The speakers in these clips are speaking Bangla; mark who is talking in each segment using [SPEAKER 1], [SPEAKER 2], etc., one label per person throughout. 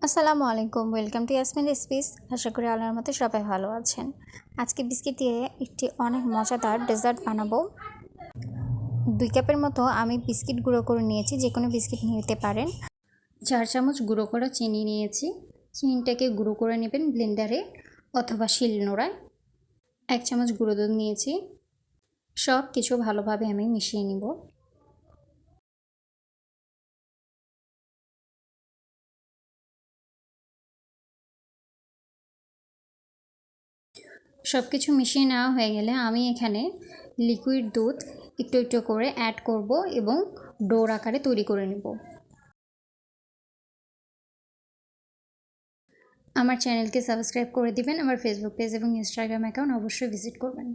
[SPEAKER 1] আসসালামু আলাইকুম, ওয়েলকাম টু ইয়াসমিন রেসিপিস। আশা করি আল্লাহর মতো সবাই ভালো আছেন। আজকে বিস্কিট দিয়ে একটি অনেক মজাদার ডেজার্ট বানাবো। 2 কাপের মতো আমি বিস্কিট গুঁড়ো করে নিয়েছি, যে কোনো বিস্কিট নিতে পারেন। 4 চামচ গুঁড়ো করা চিনি নিয়েছি। চিনিটাকে গুঁড়ো করে নেবেন ব্লেন্ডারে অথবা শিলনোড়ায়। 1 চামচ গুঁড়ো দুধ নিয়েছি। সব কিছু ভালোভাবে আমি মিশিয়ে নিব। সব কিছু মিশিয়ে নেওয়া হয়ে গেলে আমি এখানে লিকুইড দুধ একটু একটু করে অ্যাড করব এবং ডোর আকারে তৈরি করে নেব। আমার চ্যানেলকে সাবস্ক্রাইব করে দিবেন। আমার ফেসবুক পেজ এবং ইনস্টাগ্রাম অ্যাকাউন্ট অবশ্যই ভিজিট করবেন।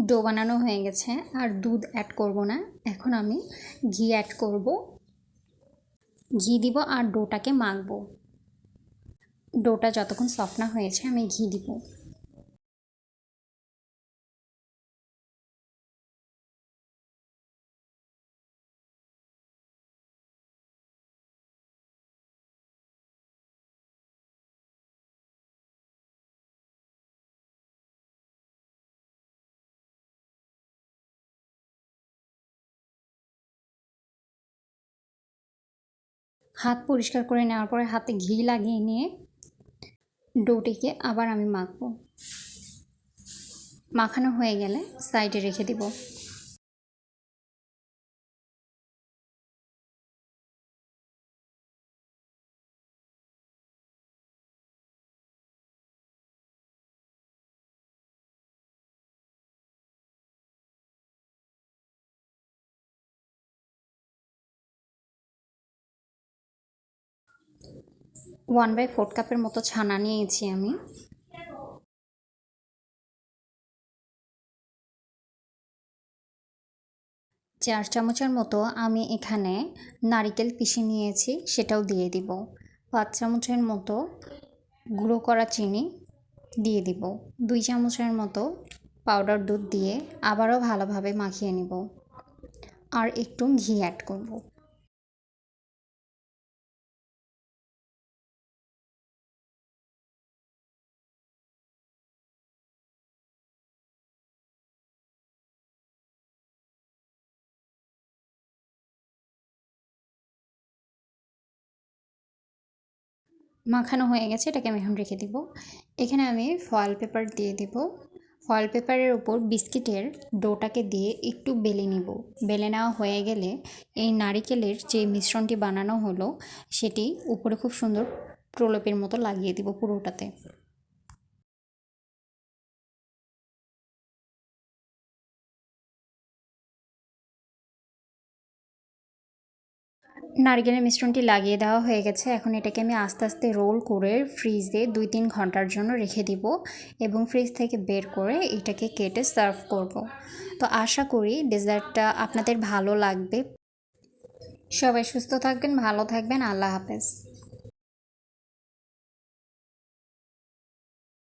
[SPEAKER 1] ডো বানানো হয়ে গেছে, আর দুধ অ্যাড করব না। এখন আমি ঘি অ্যাড করব। ঘি দিব আর ডোটাকে মাখবো। ডোটা যতক্ষণ সফট না হয়েছে আমি ঘি দিব। হাত পরিষ্কার করে নেওয়ার পরে হাতে ঘি লাগিয়ে নিয়ে ডোটিকে আবার আমি মাখবো। মাখানো হয়ে গেলে সাইডে রেখে দিব। ওয়ান বাই 4 কাপের মতো ছানা নিয়েছি আমি। চার চামচের মতো আমি এখানে নারিকেল পিষে নিয়েছি, সেটাও দিয়ে দিব। 5 চামচের মতো গুঁড়ো করা চিনি দিয়ে দিব। 2 চামচের মতো পাউডার দুধ দিয়ে আবারও ভালোভাবে মাখিয়ে নিব, আর একটু ঘি অ্যাড করব। মাখানো হয়ে গেছে, এটাকে আমি এখন রেখে দিব। এখানে আমি ফয়েল পেপার দিয়ে দিব। ফয়েল পেপারের উপর বিস্কিটের ডোটাকে দিয়ে একটু বেলে নিব। বেলে নেওয়া হয়ে গেলে এই নারিকেলের যে মিশ্রণটি বানানো হলো সেটি উপরে খুব সুন্দর প্রলেপের মতো লাগিয়ে দিব পুরোটাতে। নারকেলের মিশ্রণটি লাগিয়ে দেওয়া হয়ে গেছে। এখন এটাকে আমি আস্তে আস্তে রোল করে ফ্রিজে 2-3 ঘন্টার জন্য রেখে দিব এবং ফ্রিজ থেকে বের করে এটাকে কেটে সার্ভ করব। তো আশা করি ডেজার্টটা আপনাদের ভালো লাগবে। সবাই সুস্থ থাকবেন, ভালো থাকবেন। আল্লাহ হাফেজ।